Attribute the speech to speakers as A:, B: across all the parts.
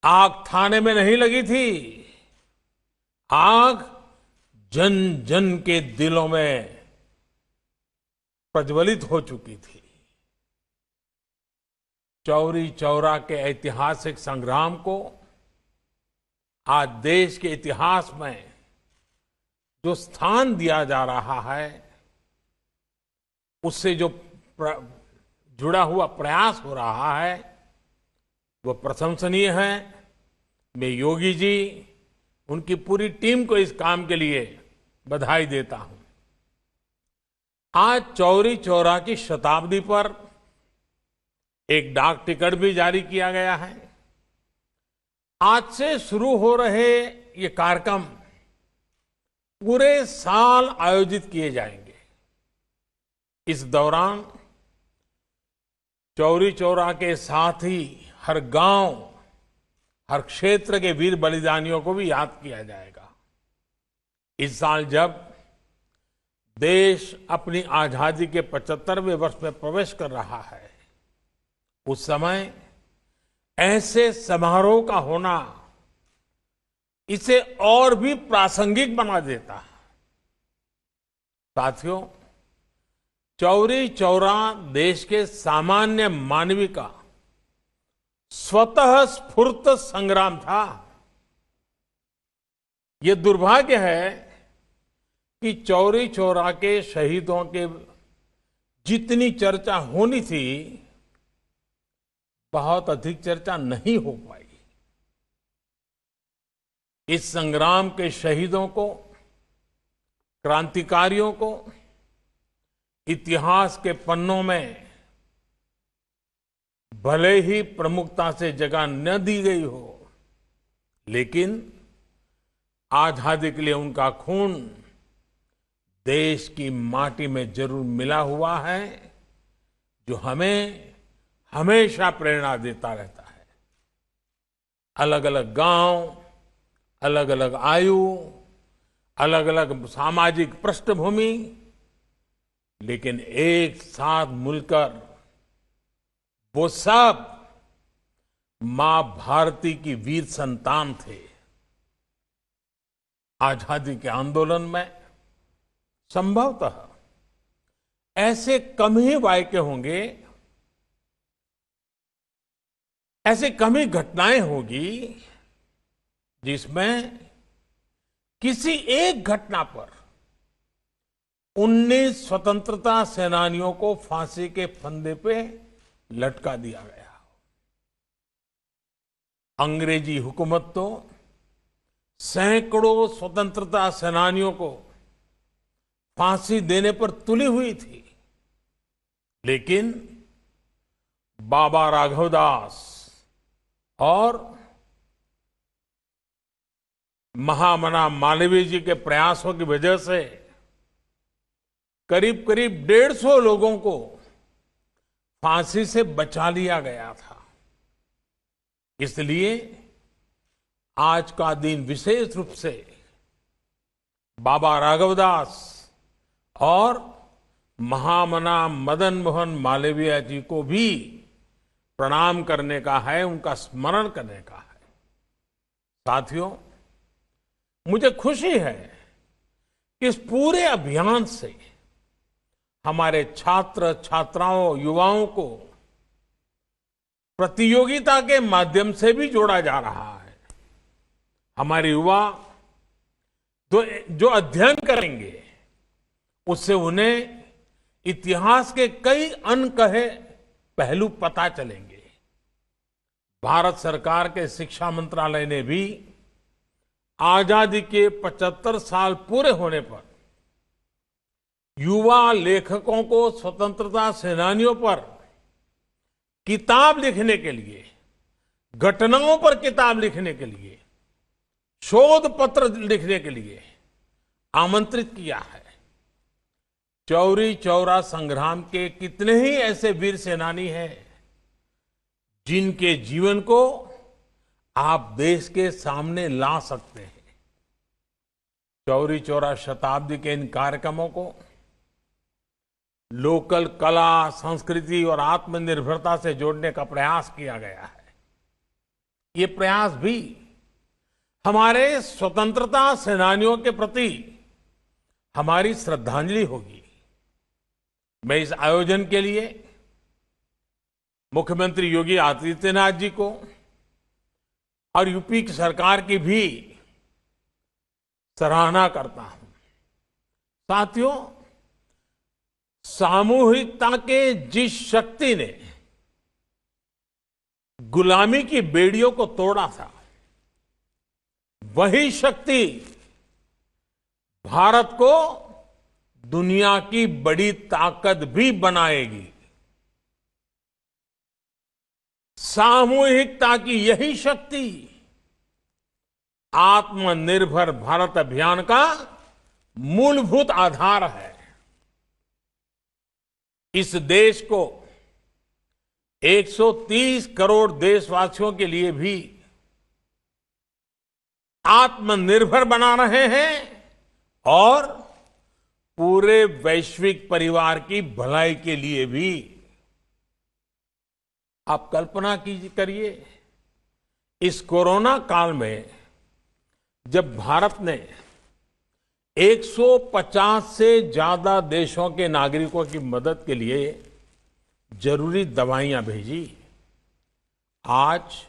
A: आग थाने में नहीं लगी थी। आग जन जन के दिलों में प्रज्वलित हो चुकी थी। चौरी चौरा के ऐतिहासिक संग्राम को आज देश के इतिहास में जो स्थान दिया जा रहा है, उससे जो जुड़ा हुआ प्रयास हो रहा है, वो प्रशंसनीय है। मैं योगी जी, उनकी पूरी टीम को इस काम के लिए बधाई देता हूं। आज चौरी चौरा की शताब्दी पर एक डाक टिकट भी जारी किया गया है। आज से शुरू हो रहे ये कार्यक्रम पूरे साल आयोजित किए जाएंगे। इस दौरान चौरी चौरा के साथ ही हर गांव, हर क्षेत्र के वीर बलिदानियों को भी याद किया जाएगा। इस साल जब देश अपनी आजादी के 75वें वर्ष में प्रवेश कर रहा है, उस समय ऐसे समारोह का होना इसे और भी प्रासंगिक बना देता है। साथियों, चौरी चौरा देश के सामान्य मानवी का स्वतः स्फूर्त संग्राम था। ये दुर्भाग्य है कि चौरी चौरा के शहीदों के जितनी चर्चा होनी थी, बहुत अधिक चर्चा नहीं हो पाई। इस संग्राम के शहीदों को, क्रांतिकारियों को इतिहास के पन्नों में भले ही प्रमुखता से जगह न दी गई हो, लेकिन आजादी के लिए उनका खून देश की माटी में जरूर मिला हुआ है, जो हमें हमेशा प्रेरणा देता रहता है। अलग अलग गांव, अलग अलग आयु, अलग अलग सामाजिक पृष्ठभूमि, लेकिन एक साथ मिलकर वो सब मां भारती की वीर संतान थे। आजादी के आंदोलन में संभवतः ऐसे कम ही वाक्य होंगे, ऐसे कम ही घटनाएं होगी जिसमें किसी एक घटना पर 19 स्वतंत्रता सेनानियों को फांसी के फंदे पे लटका दिया गया। अंग्रेजी हुकूमत तो सैकड़ों स्वतंत्रता सेनानियों को फांसी देने पर तुली हुई थी, लेकिन बाबा राघवदास और महामना मालवीय जी के प्रयासों की वजह से करीब करीब 150 लोगों को फांसी से बचा लिया गया था। इसलिए आज का दिन विशेष रूप से बाबा राघवदास और महामना मदन मोहन मालवीय जी को भी प्रणाम करने का है, उनका स्मरण करने का है। साथियों, मुझे खुशी है कि इस पूरे अभियान से हमारे छात्र छात्राओं, युवाओं को प्रतियोगिता के माध्यम से भी जोड़ा जा रहा है। हमारे युवा जो अध्ययन करेंगे, उससे उन्हें इतिहास के कई अनकहे पहलू पता चलेंगे। भारत सरकार के शिक्षा मंत्रालय ने भी आजादी के 75 साल पूरे होने पर युवा लेखकों को स्वतंत्रता सेनानियों पर किताब लिखने के लिए, घटनाओं पर किताब लिखने के लिए, शोध पत्र लिखने के लिए आमंत्रित किया है। चौरी चौरा संग्राम के कितने ही ऐसे वीर सेनानी हैं जिनके जीवन को आप देश के सामने ला सकते हैं। चौरी चौरा शताब्दी के इन कार्यक्रमों को लोकल कला, संस्कृति और आत्मनिर्भरता से जोड़ने का प्रयास किया गया है। ये प्रयास भी हमारे स्वतंत्रता सेनानियों के प्रति हमारी श्रद्धांजलि होगी। मैं इस आयोजन के लिए मुख्यमंत्री योगी आदित्यनाथ जी को और यूपी की सरकार की भी सराहना करता हूं। साथियों, सामूहिकता के जिस शक्ति ने गुलामी की बेड़ियों को तोड़ा था, वही शक्ति भारत को दुनिया की बड़ी ताकत भी बनाएगी। सामूहिकता की यही शक्ति आत्मनिर्भर भारत अभियान का मूलभूत आधार है। इस देश को 130 करोड़ देशवासियों के लिए भी आत्मनिर्भर बना रहे हैं और पूरे वैश्विक परिवार की भलाई के लिए भी। आप कल्पना करिए, इस कोरोना काल में जब भारत ने 150 से ज्यादा देशों के नागरिकों की मदद के लिए जरूरी दवाइयां भेजी, आज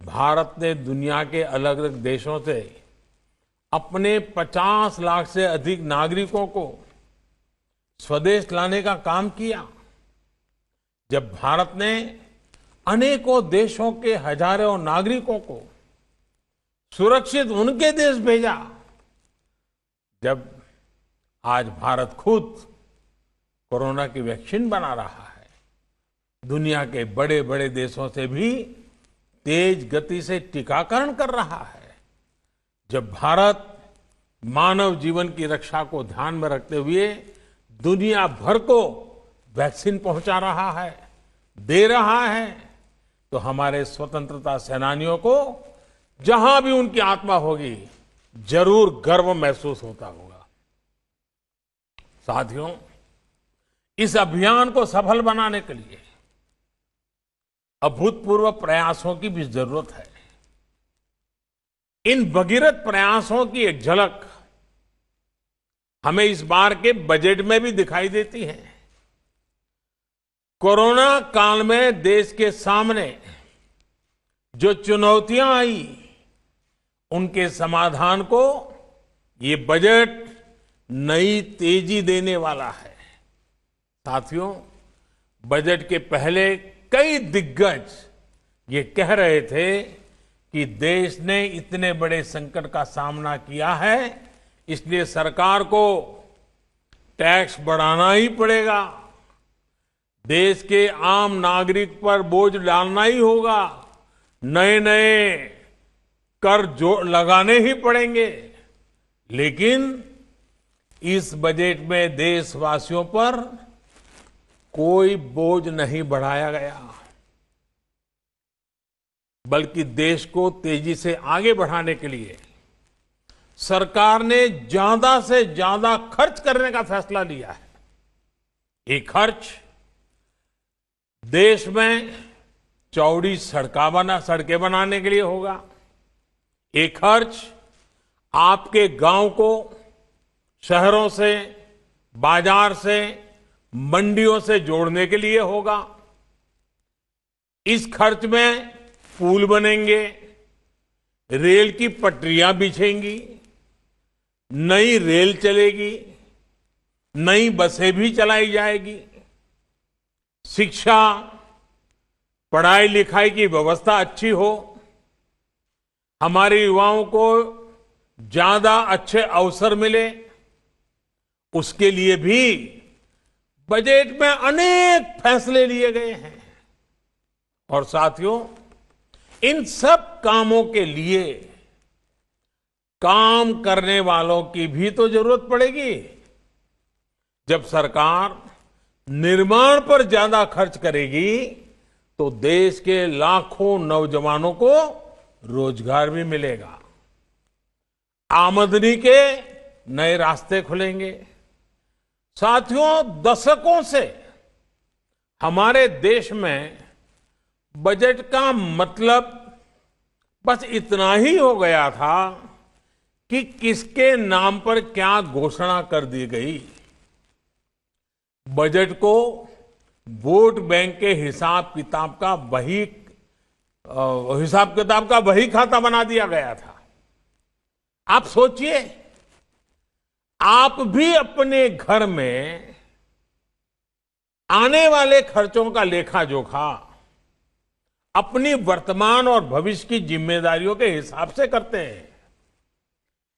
A: भारत ने दुनिया के अलग अलग देशों से अपने 50 लाख से अधिक नागरिकों को स्वदेश लाने का काम किया। जब भारत ने अनेकों देशों के हजारों नागरिकों को सुरक्षित उनके देश भेजा, जब आज भारत खुद कोरोना की वैक्सीन बना रहा है, दुनिया के बड़े बड़े देशों से भी तेज गति से टीकाकरण कर रहा है, जब भारत मानव जीवन की रक्षा को ध्यान में रखते हुए दुनिया भर को वैक्सीन पहुंचा रहा है, दे रहा है, तो हमारे स्वतंत्रता सेनानियों को जहां भी उनकी आत्मा होगी जरूर गर्व महसूस होता होगा। साथियों, इस अभियान को सफल बनाने के लिए अभूतपूर्व प्रयासों की भी जरूरत है। इन भगीरथ प्रयासों की एक झलक हमें इस बार के बजट में भी दिखाई देती है। कोरोना काल में देश के सामने जो चुनौतियां आई, उनके समाधान को ये बजट नई तेजी देने वाला है। साथियों, बजट के पहले कई दिग्गज ये कह रहे थे कि देश ने इतने बड़े संकट का सामना किया है, इसलिए सरकार को टैक्स बढ़ाना ही पड़ेगा, देश के आम नागरिक पर बोझ डालना ही होगा, नए नए कर लगाने ही पड़ेंगे। लेकिन इस बजट में देशवासियों पर कोई बोझ नहीं बढ़ाया गया, बल्कि देश को तेजी से आगे बढ़ाने के लिए सरकार ने ज्यादा से ज्यादा खर्च करने का फैसला लिया है। ये खर्च देश में चौड़ी सड़कें बनाने के लिए होगा, ये खर्च आपके गांव को शहरों से, बाजार से, मंडियों से जोड़ने के लिए होगा। इस खर्च में पुल बनेंगे, रेल की पटरियां बिछेंगी, नई रेल चलेगी, नई बसें भी चलाई जाएगी, शिक्षा, पढ़ाई लिखाई की व्यवस्था अच्छी हो, हमारे युवाओं को ज्यादा अच्छे अवसर मिले, उसके लिए भी बजट में अनेक फैसले लिए गए हैं। और साथियों, इन सब कामों के लिए काम करने वालों की भी तो जरूरत पड़ेगी। जब सरकार निर्माण पर ज्यादा खर्च करेगी तो देश के लाखों नौजवानों को रोजगार भी मिलेगा, आमदनी के नए रास्ते खुलेंगे। साथियों, दशकों से हमारे देश में बजट का मतलब बस इतना ही हो गया था कि किसके नाम पर क्या घोषणा कर दी गई। बजट को वोट बैंक के हिसाब किताब का वही खाता बना दिया गया था। आप सोचिए, आप भी अपने घर में आने वाले खर्चों का लेखा जोखा अपनी वर्तमान और भविष्य की जिम्मेदारियों के हिसाब से करते हैं,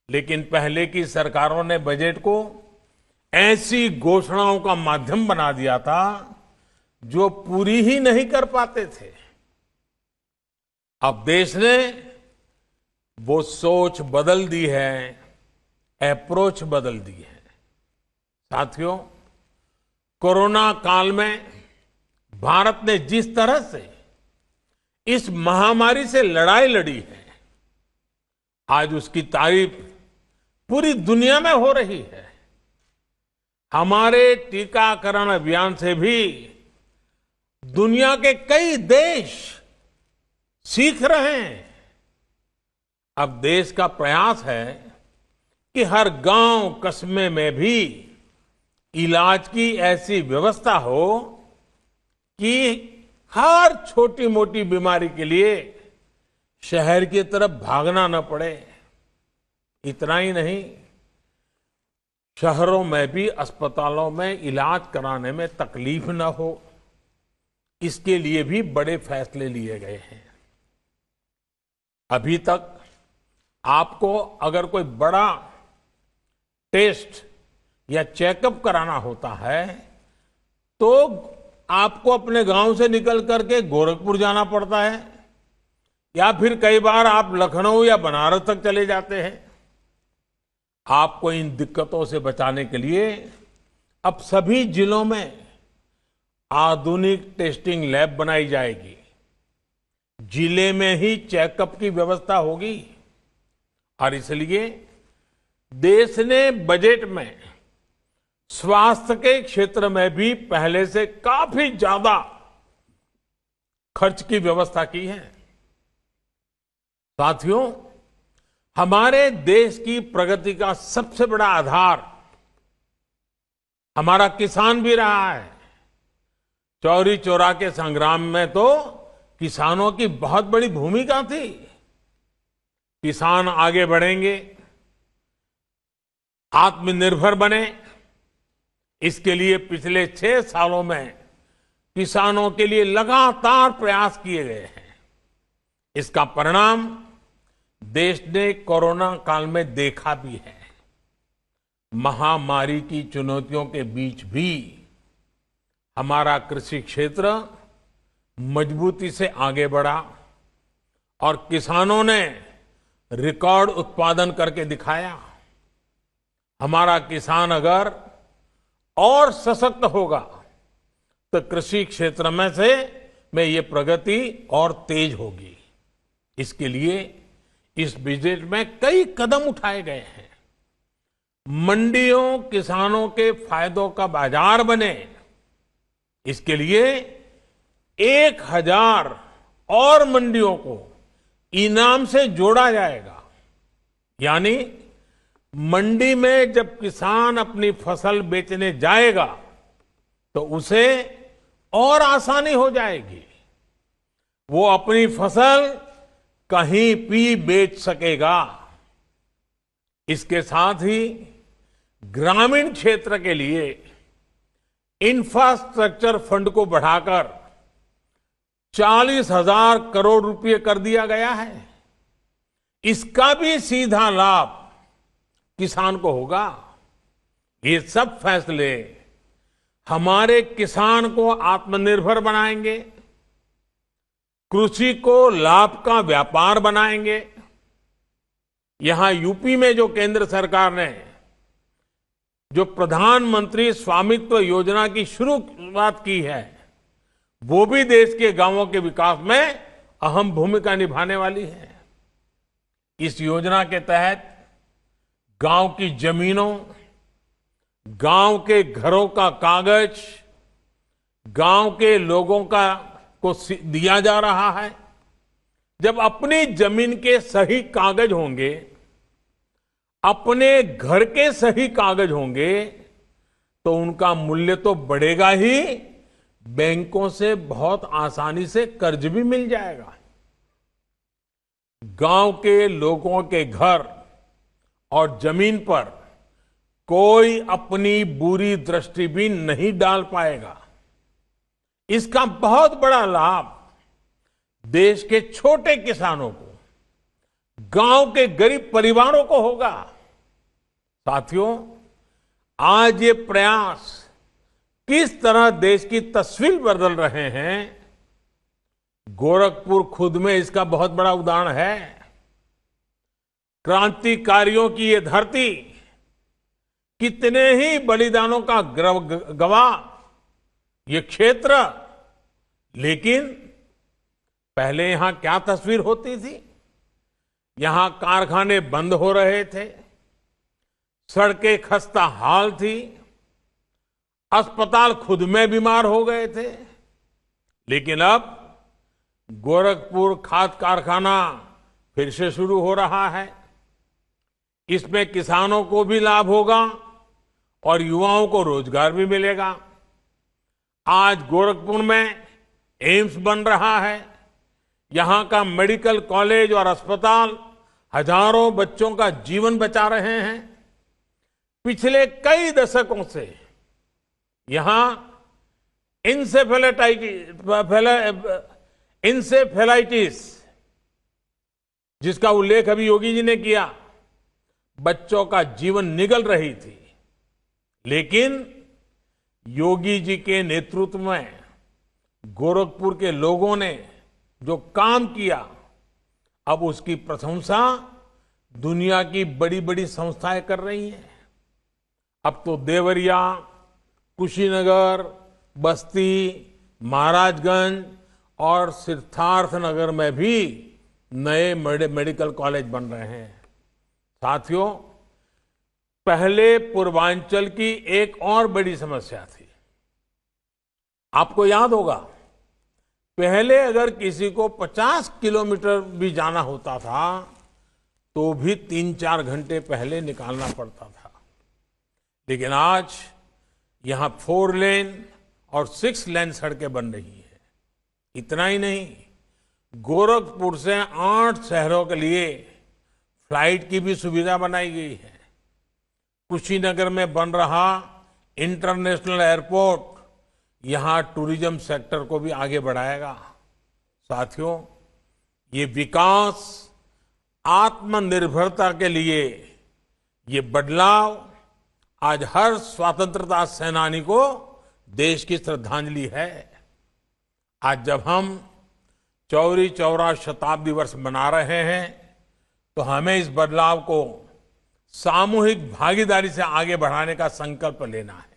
A: लेकिन पहले की सरकारों ने बजट को ऐसी घोषणाओं का माध्यम बना दिया था जो पूरी ही नहीं कर पाते थे। अब देश ने वो सोच बदल दी है, अप्रोच बदल दी है। साथियों, कोरोना काल में भारत ने जिस तरह से इस महामारी से लड़ाई लड़ी है, आज उसकी तारीफ पूरी दुनिया में हो रही है। हमारे टीकाकरण अभियान से भी दुनिया के कई देश सीख रहे हैं। अब देश का प्रयास है कि हर गांव कस्बे में भी इलाज की ऐसी व्यवस्था हो कि हर छोटी मोटी बीमारी के लिए शहर की तरफ भागना न पड़े। इतना ही नहीं, शहरों में भी अस्पतालों में इलाज कराने में तकलीफ न हो, इसके लिए भी बड़े फैसले लिए गए हैं। अभी तक आपको अगर कोई बड़ा टेस्ट या चेकअप कराना होता है तो आपको अपने गांव से निकल करके गोरखपुर जाना पड़ता है, या फिर कई बार आप लखनऊ या बनारस तक चले जाते हैं। आपको इन दिक्कतों से बचाने के लिए अब सभी जिलों में आधुनिक टेस्टिंग लैब बनाई जाएगी। जिले में ही चेकअप की व्यवस्था होगी और इसलिए देश ने बजट में स्वास्थ्य के क्षेत्र में भी पहले से काफी ज्यादा खर्च की व्यवस्था की है। साथियों, हमारे देश की प्रगति का सबसे बड़ा आधार हमारा किसान भी रहा है। चौरी चौरा के संग्राम में तो किसानों की बहुत बड़ी भूमिका थी। किसान आगे बढ़ेंगे, आत्मनिर्भर बने, इसके लिए पिछले 6 सालों में किसानों के लिए लगातार प्रयास किए गए हैं। इसका परिणाम देश ने कोरोना काल में देखा भी है। महामारी की चुनौतियों के बीच भी हमारा कृषि क्षेत्र मजबूती से आगे बढ़ा और किसानों ने रिकॉर्ड उत्पादन करके दिखाया। हमारा किसान अगर और सशक्त होगा तो कृषि क्षेत्र में ये प्रगति और तेज होगी। इसके लिए इस बजट में कई कदम उठाए गए हैं। मंडियों किसानों के फायदों का बाजार बने, इसके लिए 1000 और मंडियों को इनाम से जोड़ा जाएगा। यानी मंडी में जब किसान अपनी फसल बेचने जाएगा तो उसे और आसानी हो जाएगी। वो अपनी फसल कहीं भी बेच सकेगा। इसके साथ ही ग्रामीण क्षेत्र के लिए इंफ्रास्ट्रक्चर फंड को बढ़ाकर 40,000 करोड़ रुपए कर दिया गया है। इसका भी सीधा लाभ किसान को होगा। ये सब फैसले हमारे किसान को आत्मनिर्भर बनाएंगे, कृषि को लाभ का व्यापार बनाएंगे। यहां यूपी में जो केंद्र सरकार ने जो प्रधानमंत्री स्वामित्व योजना की शुरुआत की है, वो भी देश के गांवों के विकास में अहम भूमिका निभाने वाली है। इस योजना के तहत गांव की जमीनों, गांव के घरों का कागज गांव के लोगों को दिया जा रहा है। जब अपनी जमीन के सही कागज होंगे, अपने घर के सही कागज होंगे, तो उनका मूल्य तो बढ़ेगा ही, बैंकों से बहुत आसानी से कर्ज भी मिल जाएगा। गांव के लोगों के घर और जमीन पर कोई अपनी बुरी दृष्टि भी नहीं डाल पाएगा। इसका बहुत बड़ा लाभ देश के छोटे किसानों को, गांव के गरीब परिवारों को होगा। साथियों, आज ये प्रयास किस तरह देश की तस्वीर बदल रहे हैं, गोरखपुर खुद में इसका बहुत बड़ा उदाहरण है। क्रांतिकारियों की ये धरती कितने ही बलिदानों का गवाह ये क्षेत्र, लेकिन पहले यहां क्या तस्वीर होती थी? यहां कारखाने बंद हो रहे थे, सड़कें खस्ता हाल थी, अस्पताल खुद में बीमार हो गए थे। लेकिन अब गोरखपुर खाद कारखाना फिर से शुरू हो रहा है। इसमें किसानों को भी लाभ होगा और युवाओं को रोजगार भी मिलेगा। आज गोरखपुर में एम्स बन रहा है। यहां का मेडिकल कॉलेज और अस्पताल हजारों बच्चों का जीवन बचा रहे हैं। पिछले कई दशकों से यहां इंसेफेलाइटिस, जिसका उल्लेख अभी योगी जी ने किया, बच्चों का जीवन निगल रही थी। लेकिन योगी जी के नेतृत्व में गोरखपुर के लोगों ने जो काम किया, अब उसकी प्रशंसा दुनिया की बड़ी बड़ी संस्थाएं कर रही हैं। अब तो देवरिया, कुशीनगर, बस्ती, महाराजगंज और सिद्धार्थनगर में भी नए मेडिकल कॉलेज बन रहे हैं। साथियों, पहले पूर्वांचल की एक और बड़ी समस्या थी। आपको याद होगा, पहले अगर किसी को 50 किलोमीटर भी जाना होता था तो भी 3-4 घंटे पहले निकालना पड़ता था। लेकिन आज यहां 4 लेन और 6 लेन सड़कें बन रही हैं। इतना ही नहीं, गोरखपुर से 8 शहरों के लिए फ्लाइट की भी सुविधा बनाई गई है। कुशीनगर में बन रहा इंटरनेशनल एयरपोर्ट यहां टूरिज्म सेक्टर को भी आगे बढ़ाएगा। साथियों, ये विकास, आत्मनिर्भरता के लिए ये बदलाव आज हर स्वतंत्रता सेनानी को देश की श्रद्धांजलि है। आज जब हम चौरी चौरा शताब्दी वर्ष मना रहे हैं, तो हमें इस बदलाव को सामूहिक भागीदारी से आगे बढ़ाने का संकल्प लेना है।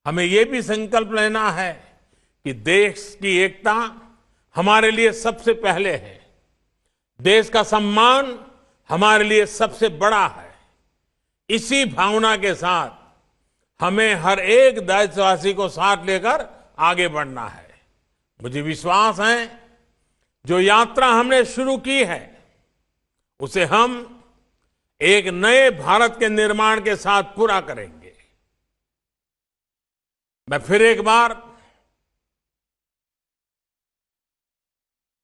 A: हमें यह भी संकल्प लेना है कि देश की एकता हमारे लिए सबसे पहले है, देश का सम्मान हमारे लिए सबसे बड़ा है। इसी भावना के साथ हमें हर एक देशवासी को साथ लेकर आगे बढ़ना है। मुझे विश्वास है, जो यात्रा हमने शुरू की है उसे हम एक नए भारत के निर्माण के साथ पूरा करेंगे। मैं फिर एक बार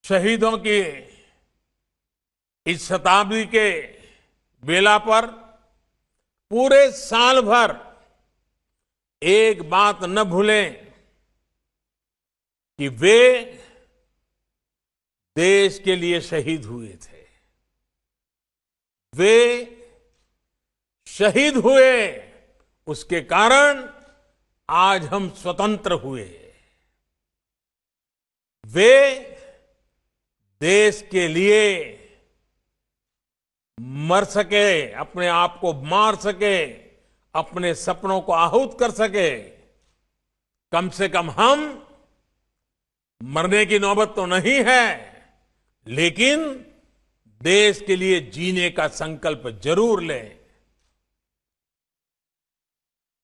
A: शहीदों की इस शताब्दी के बेला पर पूरे साल भर एक बात न भूलें कि वे देश के लिए शहीद हुए थे। वे शहीद हुए, उसके कारण आज हम स्वतंत्र हुए। वे देश के लिए मर सके, अपने आप को मार सके, अपने सपनों को आहूत कर सके। कम से कम हम, मरने की नौबत तो नहीं है, लेकिन देश के लिए जीने का संकल्प जरूर लें।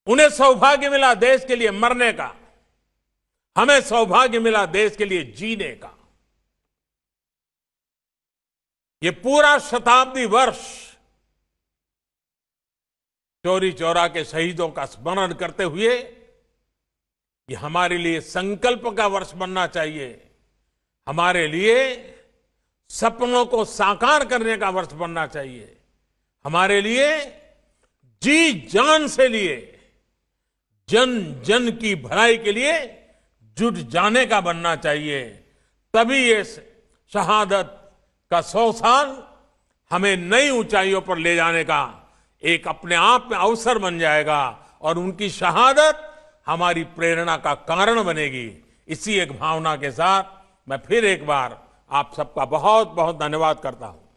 A: उन्हें सौभाग्य मिला देश के लिए मरने का, हमें सौभाग्य मिला देश के लिए जीने का। ये पूरा शताब्दी वर्ष चौरी चौरा के शहीदों का स्मरण करते हुए ये हमारे लिए संकल्प का वर्ष बनना चाहिए, हमारे लिए सपनों को साकार करने का वर्ष बनना चाहिए, हमारे लिए जी जान से लिए जन जन की भलाई के लिए जुट जाने का बनना चाहिए। तभी ये शहादत का 100 साल हमें नई ऊंचाइयों पर ले जाने का एक अपने आप में अवसर बन जाएगा और उनकी शहादत हमारी प्रेरणा का कारण बनेगी। इसी एक भावना के साथ मैं फिर एक बार आप सबका बहुत बहुत धन्यवाद करता हूं।